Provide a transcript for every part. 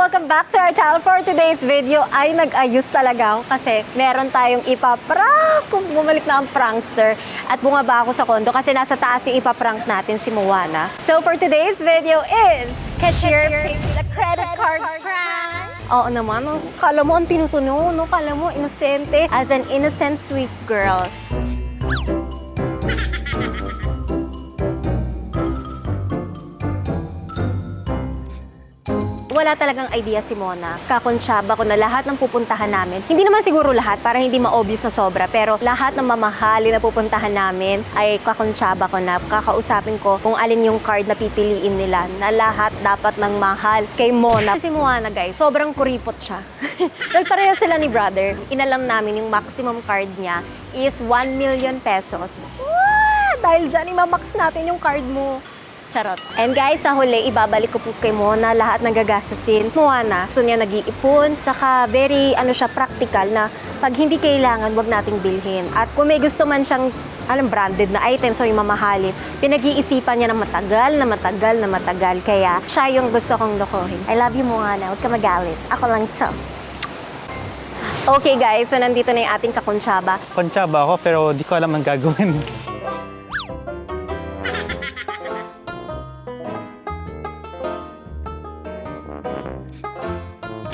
Welcome back to our channel. For today's video ay nag-ayos talaga ako kasi meron tayong ipaprank. Bumalik na ang prankster at bumaba ako sa kondo kasi nasa taas yung ipaprank natin si Moana. So for today's video is cashier pays the credit card prank. Oo naman, kala mo ang tinutuno, no? Kala mo inosente as an innocent sweet girl. Wala talagang idea si Mona. Kakonsyaba ko na lahat ng pupuntahan namin. Hindi naman siguro lahat para hindi ma-obvious na sobra, pero lahat ng mamahali na pupuntahan namin ay kakonsyaba ko na. Kakausapin ko kung alin yung card na pipiliin nila na lahat dapat ng mahal kay Mona. Si Moana guys, sobrang kuripot siya. Dahil pareha sila ni brother. Inalam namin yung maximum card niya is 1 million pesos. Dahil dyan, imamax natin yung card mo. Charot. And guys, sa huli, ibabalik ko po kay Mona lahat ng gagastusin. Moana, so niya nag-iipon, tsaka very, practical na pag hindi kailangan, wag nating bilhin. At kung may gusto man siyang, branded na items o yung mamahalin, pinag-iisipan niya na matagal, na matagal, na matagal. Kaya, siya yung gusto kong lokohin. I love you, Moana. Huwag ka magalit. Ako lang to. Okay guys, so nandito na yung ating kakonsyaba. Konsyaba ako pero di ko alam ang gagawin.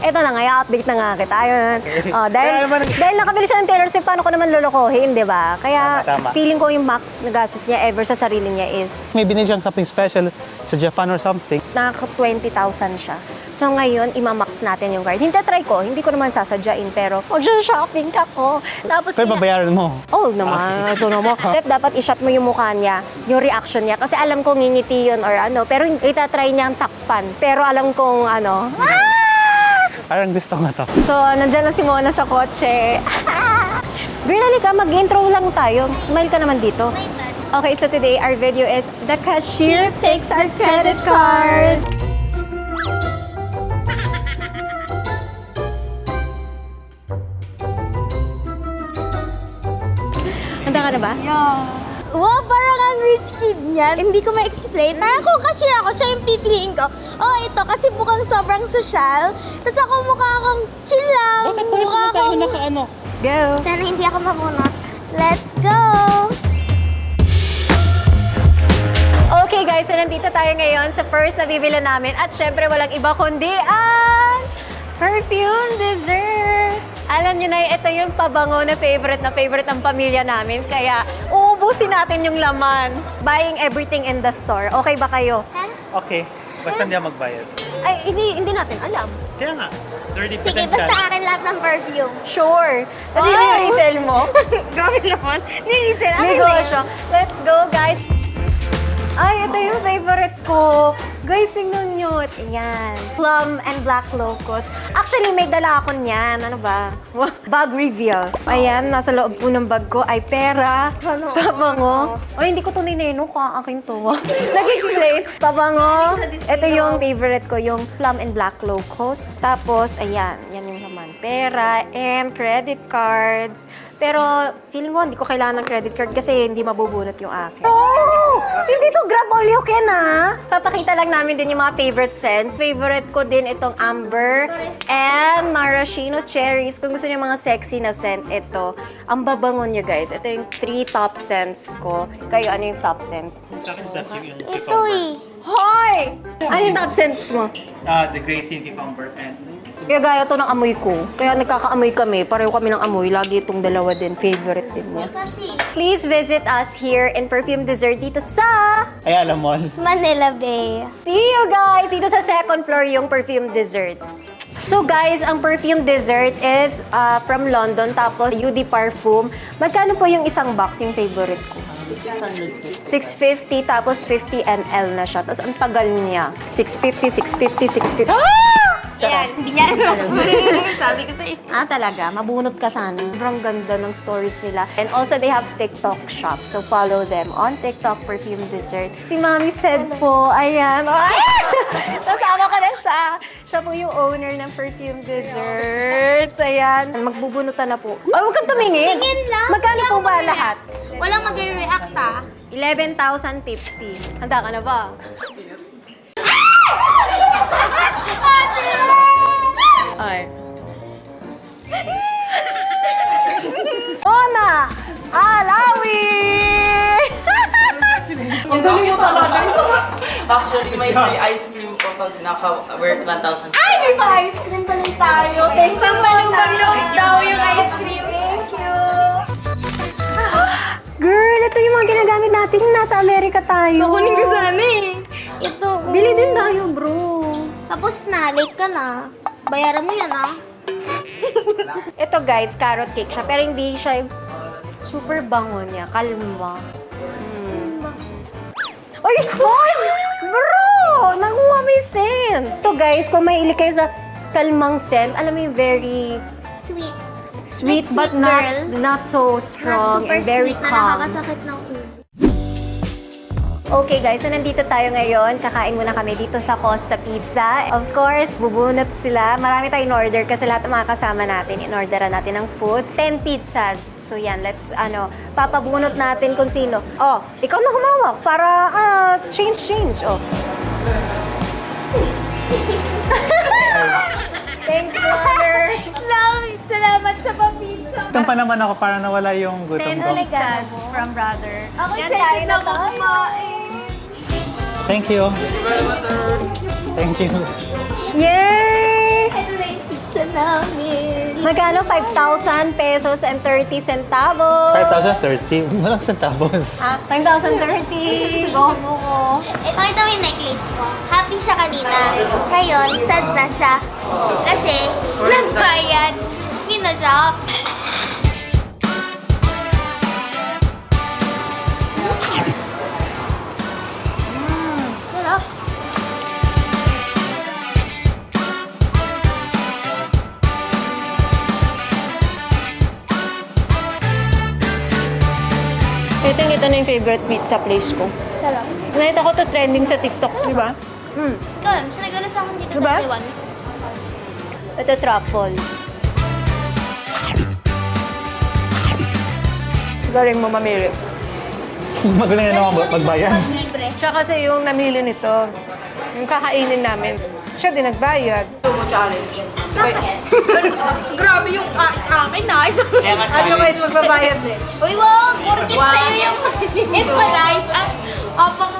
Ito na nga, i-update na nga kita. Ayun. Dahil nakabili siya ng Taylor Swift, paano ko naman lolokohin, di ba? Kaya Tama. feeling ko yung max na gastos niya ever sa sarili niya is May binili siyang something special sa Japan or something. naka 20,000 siya. So ngayon, imamax natin yung card. Hintatry ko, hindi ko naman sasadyain, pero mag-shopping ako. Tapos Pero babayaran mo. oh naman, ito naman. Dapat i-shot mo yung mukha niya, yung reaction niya. Kasi alam ko ngingiti yun or pero itatry niyang takpan. Pero alam kong Parang gusto nga to. So, nandyan lang si Mona sa kotse. Girl, halika, mag-intro lang tayo. Smile ka naman dito. Okay, so today our video is the cashier takes our credit cards. Handa ka na ba? Wow, parang ang rich kid niyan. Hindi ko ma-explain. Parang kung cashier ako, siya yung pipiliin ko. Oh, ito, kasi mukhang sobrang social. Tapos ako mukha akong chill lang. Mukha akong... nakaano? Let's go. Sana hindi ako mabunot. Let's go! Okay guys, so nandito tayo ngayon sa first na bibila namin at syempre walang iba kundi ang perfume dessert. Alam nyo na, ito yung pabango na favorite ng pamilya namin. Kaya uubusin natin yung laman. Buying everything in the store. Okay ba kayo? Okay. Basta hindi ako magbayad. Ay, hindi natin alam. Kaya nga. 30% Sige, basta akin lahat ng perfume. Sure. Kasi Wow! ni-resell mo. Grabe naman. Nilisel. Negosyo. Let's go guys. Ay, ito yung favorite ko. Guys, tingnan nyo. Ayan. Plum and black locust. Actually, may dala ako niyan. Ano ba? Bag reveal. Ayan, nasa loob po ng bag ko ay pera. Pabango. Ay, hindi ko ito nineno ko. Akin to. Nag-explain. Pabango. Ito yung favorite ko, yung plum and black locust. Tapos, ayan. Yan yung naman. Pera and credit cards. Pero, feeling mo, hindi ko kailangan ng credit card kasi hindi mabubunot yung akin. Oh! Hindi to grab all you can, ah! Papakita lang namin din yung mga favorite scents. Favorite ko din itong amber and maraschino cherries. Kung gusto niyo mga sexy na scent, ito. Ang babango niya, guys. Ito yung 3 top scents ko. Kayo, ano yung top scent? Ito eh. Hoy! Ano yung top scent mo? The great tea cucumber and... Kaya gaya to ng amoy ko. Kaya nagkakaamoy kami. Pareho kami ng amoy. Lagi itong dalawa din. Favorite din niya. Kasi Please visit us here in Perfume Dessert dito sa Ay, alam mo. Manila Bay. See you guys! Dito sa second floor yung Perfume Dessert. So guys, ang Perfume Dessert is from London, tapos UD Parfum. Magkano po yung isang box, yung favorite ko? 650, tapos 50 ml na siya. Tapos ang tagal niya. 650, 650, 650. Yan, hindi niya alam. Sabi ko sa'yo. Talaga? Mabunot ka sana. Sobrang ganda ng stories nila. And also, they have TikTok shop. So, follow them on TikTok, Perfume Dessert. Si Mami said po, ayan. Kasama ko na siya. Siya po yung owner ng Perfume Dessert. Ayan. Magbubunutan na po. Ay, huwag kang tumingin. Tingin lang. Magkano po ba lahat? Walang magre-react ah. 11,050. Handa ka na ba? may ice cream po pag naka-worth 1,000. Ay, may pa-ice cream pa rin tayo. Thank you, malubang loob daw yung ice cream. Thank you. Girl, ito yung mga ginagamit natin yung nasa Amerika tayo. Kukunin ko sana eh. Ito. Bili din tayo, bro. Tapos na, late ka na. Bayaran mo yan ah. Ito guys, carrot cake siya. Pero hindi siya yung super bango niya. Kalma. Ay! Bro! Nakuha mo yung scent. Ito guys, kung mahilig kayo sa kalmang scent, alam mo yung very Sweet. sweet Like but sweet girl. not so strong Super and very sweet na calm. nakakasakit ng ulo. Okay guys, so nandito tayo ngayon. Kakain muna kami dito sa Costa Pizza. Of course, bubunot sila. Marami tayong in-order kasi lahat ng mga kasama natin, in-orderan natin ng food. 10 pizzas. So yan, let's, papabunot natin kung sino. Oh, ikaw na humawak para, change. Oh. Thanks, brother. Salamat sa papizza. Ito pa naman ako para nawala yung gutom 10 ko. pizzas from brother. Ako Yan, excited kain na ako kumain. Thank you. Thank you. Yay! Ito na yung pizza namin. Magkano? 5,000 pesos and 30 centavos. 5,030. Walang centavos. 5,030. Go ko. Pakita mo yung necklace ko. Happy siya kanina. Ngayon, sad na siya. Kasi, nagbayad. Minashop. Sarap. Ito na yung favorite pizza place ko. Sarap. Nakita ko to trending sa TikTok, di ba? Ikaw lang, sinagala sa akin dito Diba? dati once. Ito truffle. Galing mo mamili. Magaling na naman magbayan. Libre. Siya kasi yung namili nito. Yung kakainin namin. Siya din nagbayad. Grabe yung akin na. Kaya nga Ano guys, magbabayad din. Uy, wow! Porkit sa'yo yung maliit pa guys. Apang...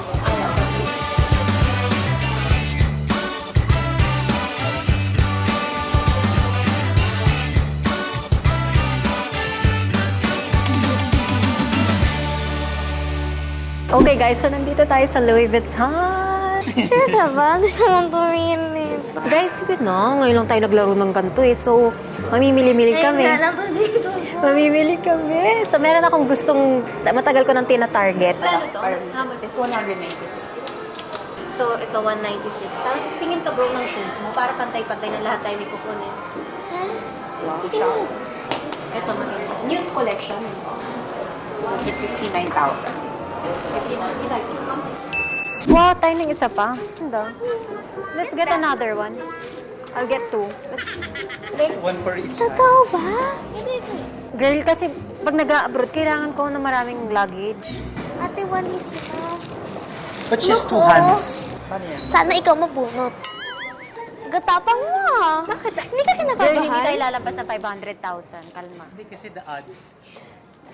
Okay guys, so nandito tayo sa Louis Vuitton. Sure ka ba? Gusto mong tumingin nito. Guys, sige na. Ngayon lang tayo naglaro ng ganito eh. So, mamimili-mili kami. Ayun na lang, tapos dito. Mamimili kami. So, meron akong gustong, matagal ko nang tina-target. Ano to? How about this? 196. So, ito 196. Tapos, tingin ka bro ng shoes mo para pantay-pantay na lahat tayo may kukunin. Sige na. Ito, maganda. Nude collection. 59,000. Wow, tayo ng isa pa. Ganda. Let's get another one. I'll get two. One for each. Totoo ba? Girl, kasi pag nag-abroad, kailangan ko na maraming luggage. Ate, 1 is to But she's Naku. two hands. Sana ikaw mabunot. Gatapang mo ah. Bakit? Hindi ka Girl, hindi tayo kinakabahan? lalabas ng 500,000. Kalma. Hindi kasi the odds.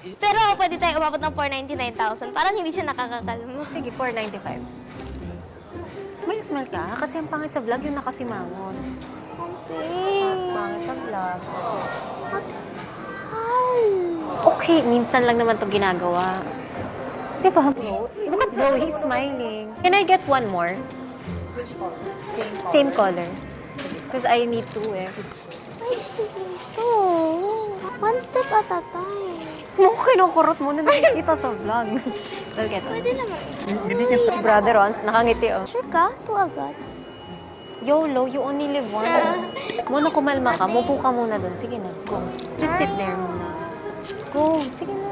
Pero pwede tayo umabot ng 499,000. Parang hindi siya nakakakalma. Sige, 495. Smile ka, kasi ang pangit sa vlog yung nakasimangon. Okay. Pangit sa vlog. Ay. Okay, minsan lang naman to ginagawa. Di ba, bro? Look at bro, he's smiling. Can I get one more? Same color. Because I need two eh. Ay, ito. One step at a time. Mo, kinukurot mo na nakikita sa vlog. We'll get one. Pwede naman. Binigyan pa Si brother Ron, nakangiti oh. Sure ka? Ito agad. YOLO, you only live once. Muna kumalma ka, mupo ka muna dun. Sige na, go. Just sit there muna. Go, sige na.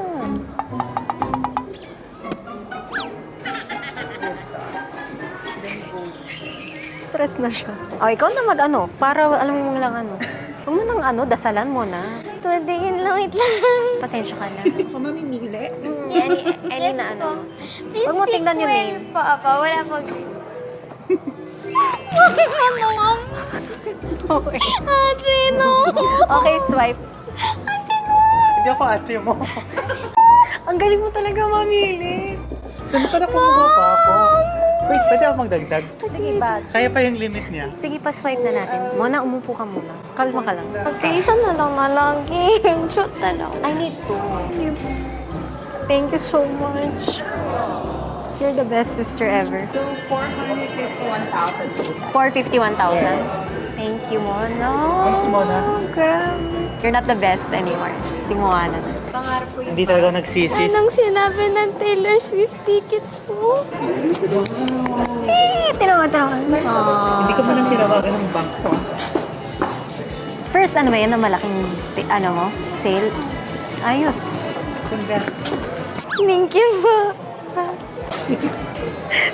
Stress na siya. Oh, ikaw na mag-ano, para alam mo lang ano. Huwag mo nang ano, dasalan mo na. Pwede yun lang, wait lang. Pasensya ka na. Mamimili. Yes, any na ano. Please Huwag mo pick tingnan yung one name. pa, Apa. Wala pag... Okay. Ate, no! Okay, swipe. Hindi ako ate mo. Ang galing mo talaga mamili. Saan pa na kumuha pa ako? Wait, pwede ako magdagdag? Sige ba? Kaya pa yung limit niya. Sige, pa-swipe na natin. Mona, umupo ka muna. Kalma ka lang. Ate, isa na lang nalaging. Shoot na lang. I need to. Thank you so much. You're the best sister ever. So, 451,000. 451,000. Thank you, Mona. Thanks, Mona. Grabe. You're not the best anymore. Si Moana na. Pangarap ko Hindi talaga nagsisis. Anong sinabi ng Taylor Swift tickets mo? Tinawa. Hindi ko pa nang tinawagan ng bank ko. First, ano ba yan? Ang malaking, sale? Ayos. Congrats. Thank you so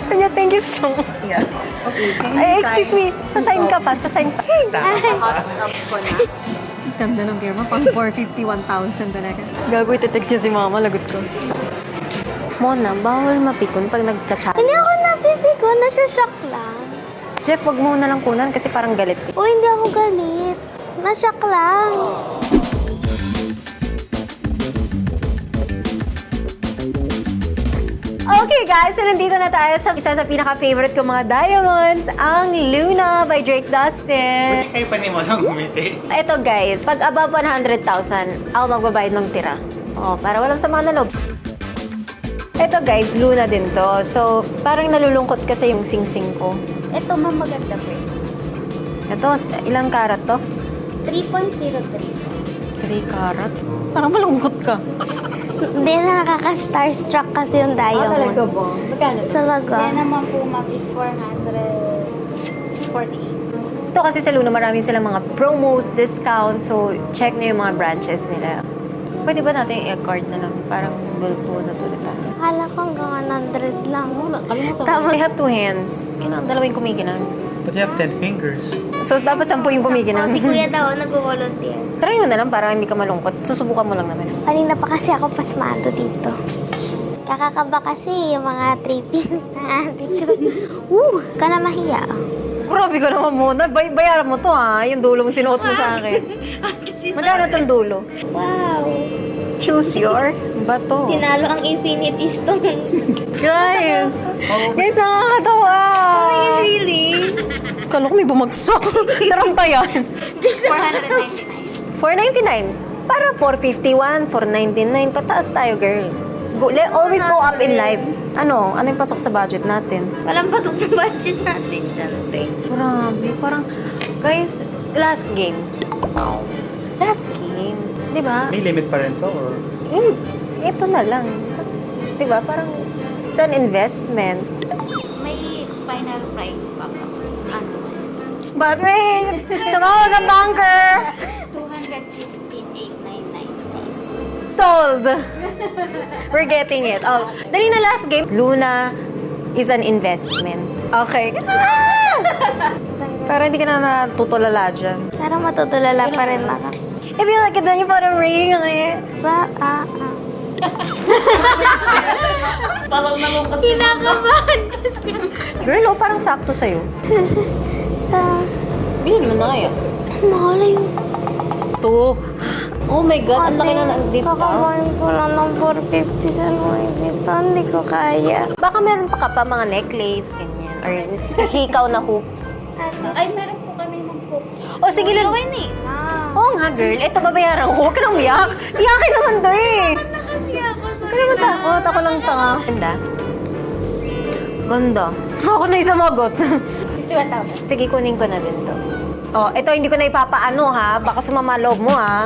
Kanya, thank you so much. Yeah. Okay, can you Ay, excuse me. Sasign ka pa. Ganda ng beer mo. Pang 451,000 talaga. Gago, iti-text niya si mama. Lagot ko. Mona, bawal mapikon pag nagka-chat. Hindi ako napipiko, nasashock lang. Jeff, wag mo na lang kunan kasi parang galit. O, hindi ako galit. Nashock lang. Okay guys, so nandito na tayo sa isa sa pinaka-favorite ko mga diamonds, ang Luna by Drake Dustin. Kayo pa ni mo lang umiti. Ito guys, pag above 100,000, ako magbabayad ng tira. Para walang sama na loob. Ito guys, Luna din to. So, parang nalulungkot kasi yung sing-sing ko. Ito, ma'am, maganda po. Ito, ilang karat to? 3.03. 3 karat? Parang malungkot ka. Hindi, nakaka-starstruck kasi yung diamond. ba? Magkano? Talaga. naman po ma'am is 448. Ito kasi sa Luna, marami silang mga promos, discounts. So, check nyo yung mga branches nila. Pwede ba natin i-card na lang? Parang bulpo na tulit tayo. Akala ko hanggang 100 lang. Tapos, I have 2 hands. Kailangan dalawang kumikinang. But you have 10 fingers. So, dapat 10 yung kumikinang. Si kuya daw, nag-volunteer. Try mo na lang para hindi ka malungkot. Susubukan mo lang naman. Kanina pa kasi ako pasmado dito. Kakakaba kasi yung mga trippings na dito. Ka na mahiya. Grabe ka naman muna. Bayaran mo to ha. Yung dulo mo sinuot mo sa akin. Magkano tong dulo? Wow. Choose your bato. Tinalo ang Infinity Stones. Guys! Guys, nakakatawa! Really? Kala ko may bumagsak. Taranta yan. 499. 499. Para 451, 499. Pataas tayo, girl. Always go up in life. Ano yung pasok sa budget natin? Walang pasok sa budget natin dyan. Grabe. Parang, guys, last game. Last game. Di ba? May limit pa rin to or? Ito na lang. Di ba? Parang, it's an investment. May final price pa po. But wait! Tumawag ang banker! 215,899. Sold! We're getting it. Oh, dali na last game. Luna is an investment. Okay. Para hindi ka na natutulala dyan. Parang matutulala pa rin ako. I feel like then you put a ring on it. Kinakabahan kasi. Girl, oh, parang sakto sa'yo. Bilhin mo na kaya. Mahal yun. Ito. Oh my God, ang laki na ng discount. Kakabahan ko lang ng 450 sa Louis Vuitton. Hindi ko kaya. Baka meron pa ka pa mga necklace, ganyan. Or hikaw na hoops. Ay, meron po kami mag-book. O sige lang. Oo nga, girl. Ito, babayaran ko. Huwag ka nang umiyak. Iyakin naman to eh. Kasi ako sa Huwag ka naman takot. Ako lang tanga. Ganda. Ganda. Ako na yung sumagot. 61,000. Sige, kunin ko na din to. Oh, ito hindi ko na ipapaano ha. Baka sumama loob mo ha.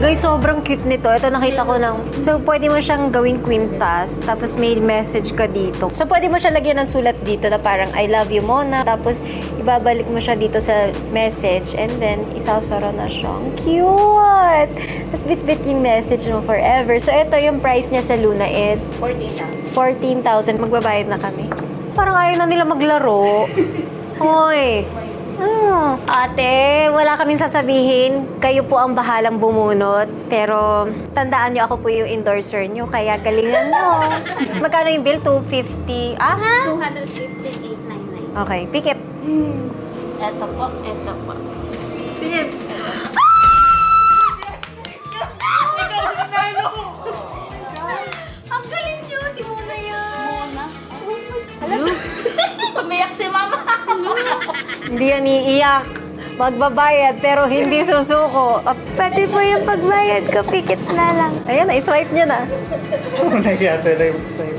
Guys, sobrang cute nito. Ito nakita ko lang. So, pwede mo siyang gawing quintas. Tapos may message ka dito. So, pwede mo siya lagyan ng sulat dito na parang, I love you, Mona. Tapos, ibabalik mo siya dito sa message. And then, isasara na siya. Ang cute! Tapos, bit-bit yung message mo forever. So, ito yung price niya sa Luna is 14,000. Magbabayad na kami. Parang ayaw na nila maglaro. Hoy! Ate, wala kaming sasabihin. Kayo po ang bahalang bumunot. Pero tandaan nyo, ako po yung endorser nyo. Kaya galingan nyo. Magkano yung bill? 250? 215,899. Okay, pick it. Ito po. Ang galing nyo, si Mona yan. Hindi yan iiyak. Magbabayad pero hindi susuko. Pati po yung pagbayad ko, pikit na lang. Ayan, i-swipe niya na. Nahiya talaga yung swipe.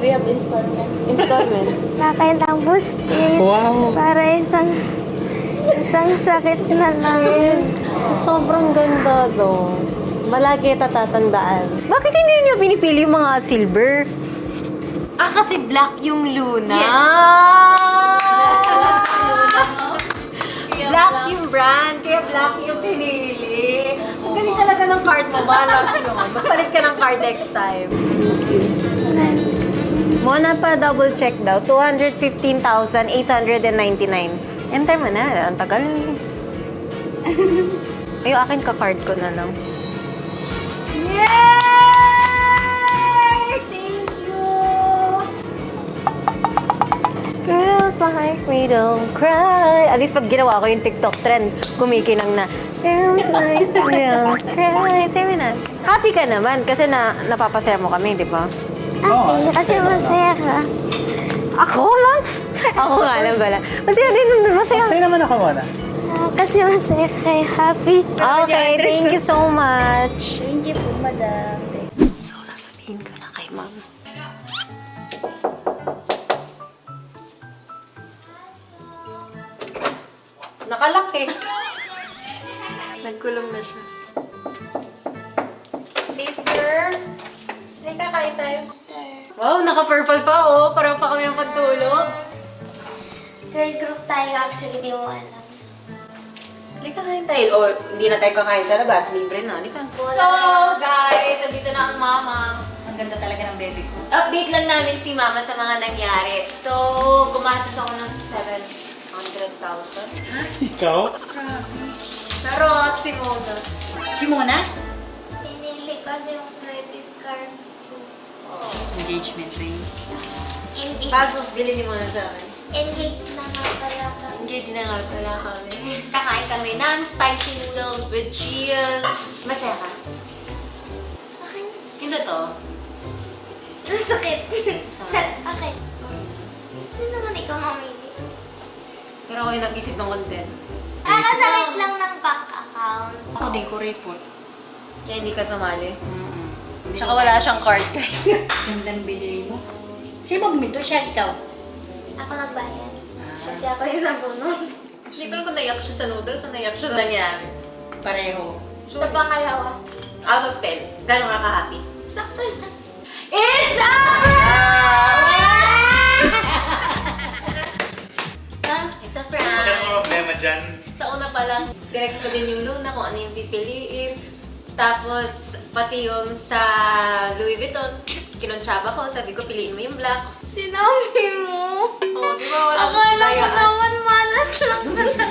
We have installment. Installment. Nakain ang boosted. Wow. Para isang sakit na lang. Sobrang ganda do. Malagi tatatandaan. Bakit hindi niyo pinipili yung mga silver? Kasi black yung Luna. Black yung brand, kaya black yung pinili. Ang galing talaga ng card mo, malas yun. Magpalit ka ng card next time. Mona pa double check daw, 215,899. Enter mo na, ang tagal. Ay, akin ka-card ko na lang. Yay! Thank you! Girls like me don't cry. At least pag ginawa ko yung TikTok trend, kumikinang na. Girls like me don't cry. Sabi na. Happy ka naman kasi napapasaya mo kami, di ba? Okay, kasi masaya ka. Ako lang? Ako nga lang pala. Masaya din nung masaya. Sa'yo naman ako muna. Kasi masaya kay happy. Okay, thank you so much. Thank you po, madam. So, sasabihin ko na kay ma'am. Nakalaki. Nagkulong na siya. Sister! Halika, kain tayo. Wow, naka-purple pa oh. Parang pa kami ng pagtulog. Girl group tayo, actually, di mo alam. Halika, kain tayo. O, hindi na tayo kakain sa labas. Libre na. Halika. So, guys, andito na ang mama. Ang ganda talaga ng baby ko. Update lang namin si mama sa mga nangyari. So, gumastos ako ng 700,000. Ikaw? Charot, si Mona. Si Mona? Pinili kasi yung credit card ko. Engagement ring. Bago, bili ni Mona sa akin. Engaged na nga pala kami. Engage na nga pala kami. Kakain kami ng spicy noodles with cheese. Masaya ka? Okay. Hindi to. Masakit. Sorry. Okay. Sorry. Hindi naman ikaw mamili. Pero ako yung nag-isip ng content. Kasakit lang ng bank account. Ako din ko report. Kaya hindi ka sumali. Tsaka wala siyang card guys. Gandang binili mo. Sino ba bumito siya? Ikaw? Ako nagbayad. Kasi ako yung nabunod. Hindi ko alam kung naiyak siya sa noodles o naiyak siya sa nangyari. Pareho. Sa pangalawa. Out of 10, gano'n ka ka-happy? Sakto lang. It's a It's a Huwag ka prank! ng problema dyan. Sa una pa lang, dinext ko din yung Luna kung ano yung pipiliin. Tapos, pati yung sa Louis Vuitton, kinontsaba ko. Sabi ko, piliin mo yung black. Sinabi mo. Oh, di ba? Walang Akala ko layaan. naman malas lang talaga.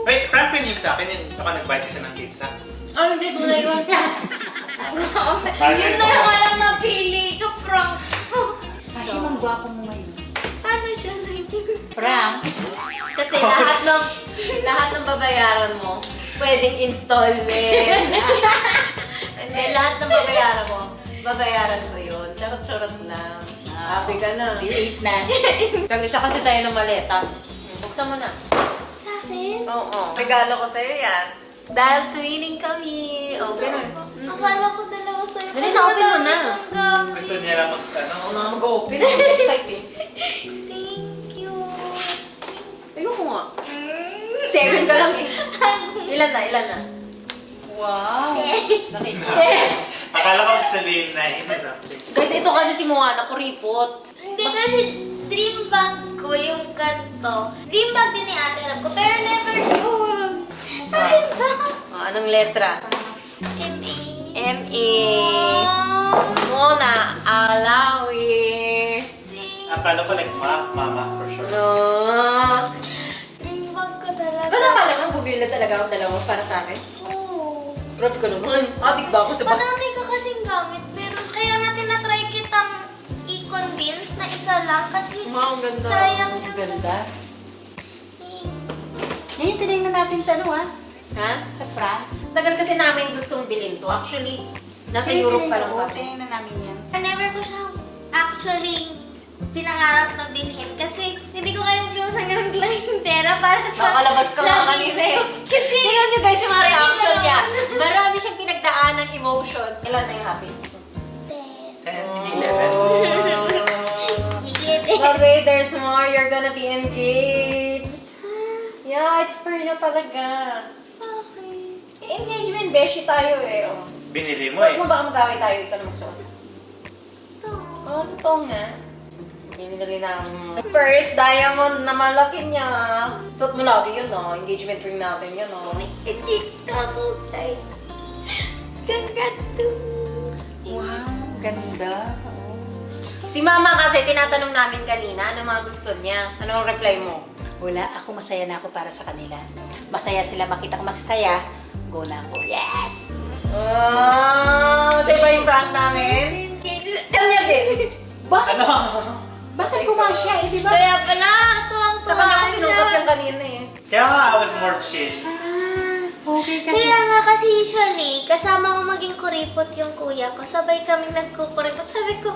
Wait, prank pin yung sa akin. Yung baka nag-bite kasi ng pizza. Oh, hindi mo na yun. Yun na yung walang napili ko, prank. Kasi mang gwapo mo ngayon. Paano siya na Frank? Kasi lahat ng babayaran mo, pwedeng installment. Hindi, lahat ng babayaran mo, babayaran ko yun. Charot-charot lang. Happy ka na. Di 8 na. Kag-isa kasi tayo ng maleta. Buksan mo na. Sa akin? Oo. Regalo ko sa'yo yan. Dahil twinning kami. Open mo. Akala ko dalawa sa'yo. Dali na, open mo na. Gusto niya lang Ako na mag-open. I'm excited. Thank you. Ayoko nga. 7 ka lang eh. Ilan na? Wow. Nakita. Akala ko sabihin na yun. Guys, ito kasi si Moana kuripot. Hindi kasi dream bag ko yung ganito. Dream bag din ni ate alam ko, pero never yun. Akin ba? Anong letra? M-A. M-A. Mona, Alawi. Akala ko like mama for sure. No. Dream bag ko talaga. Ba't akala mo bubila talaga ako dalawa para sa akin? Oo. Grabe ka naman. Adik ba ako sa Madami ka kasing gamit, pero kaya natin na-try kitang i-convince na isa lang kasi Wow, ang ganda. sayang Ang ganda. eh. Ngayon, tinignan natin sa ano Ha? Sa France. Tagal kasi namin gustong bilhin to. Actually, nasa Europe pa lang kami. Tinignan namin yan. Never ko siya actually pinangarap na bilhin. niya para sa... Nakalabas ka nga kanina eh. Kasi... Tingnan nyo guys yung mga reaction niya. Marami siyang pinagdaan ng emotions. Ilan na yung happy? 10, hindi 11. But wait, there's more. You're gonna be engaged. Yeah, it's for you talaga. Okay. Engagement beshi tayo eh. Oh. Binili mo Suot eh. mo baka mag-away tayo, ikaw na magsuot. Ito. Oo, totoo nga. Binili ng first diamond na malaki niya. Suot mo lagi yun, no? Engagement ring natin yun, no? Engaged couple times. Congrats to me. Wow, ganda. Si Mama kasi, tinatanong namin kanina, ano mga gusto niya? Anong reply mo? Wala, ako masaya na ako para sa kanila. Masaya sila, makita ko masasaya. Go na ako. Yes! Oh, masaya ba yung prank namin? Alam niya din. Bakit? Ano? Bakit pumasya? Eh, di ba? Kaya pala, Sa tuwang-tuwa kanya ko sinukat siya. yung kanina eh. Kaya nga, I was more chill. Okay kasi. Kaya nga kasi usually, kasama ko maging kuripot yung kuya ko. Sabay kaming nagkukuripot. Sabi ko,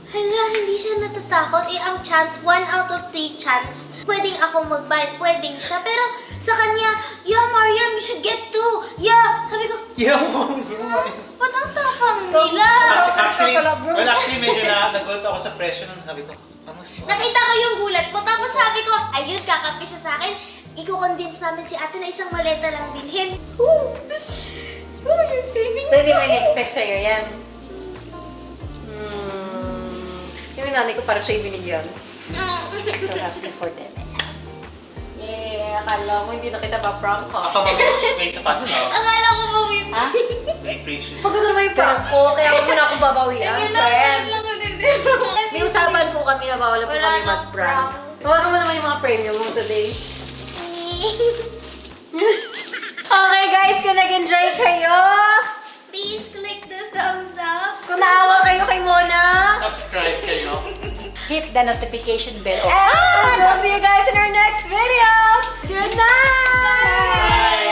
hala, hindi siya natatakot. Eh, ang chance, 1 out of 3 chance. Pwedeng ako mag-bite, pwedeng siya. Pero sa kanya, yeah, Mariam, you should get 2. Yeah. Sabi ko, ba't ang tapang nila? Actually, medyo nagulat ako sa presyo nun. Sabi ko, kamusta? Nakita ko yung gulat mo. Tapos sabi ko, ayun, kakapi siya sa akin. Iko-convince namin si ate na isang maleta lang bilhin. Yung savings Pwede ba i-expect sa'yo yan? Yung nanay ko parang siya yung binigyan. So happy for them. Yeah, akala mo hindi na kita pa-prank ka. Ako may sapatos ako. Akala ko mawin. May free shoes. Maganda naman yung prank ko, kaya huwag mo na akong babawian. Friend. May usapan po kami na bawal po Wala kami nang mag-prank. prank. Tawagan mo naman yung mga premium mo today. Okay guys, kung nag-enjoy kayo, Please click the thumbs up. kung naawa kayo kay Mona, Subscribe kayo. Hit the notification bell. and we'll see you guys in our next video. Good night!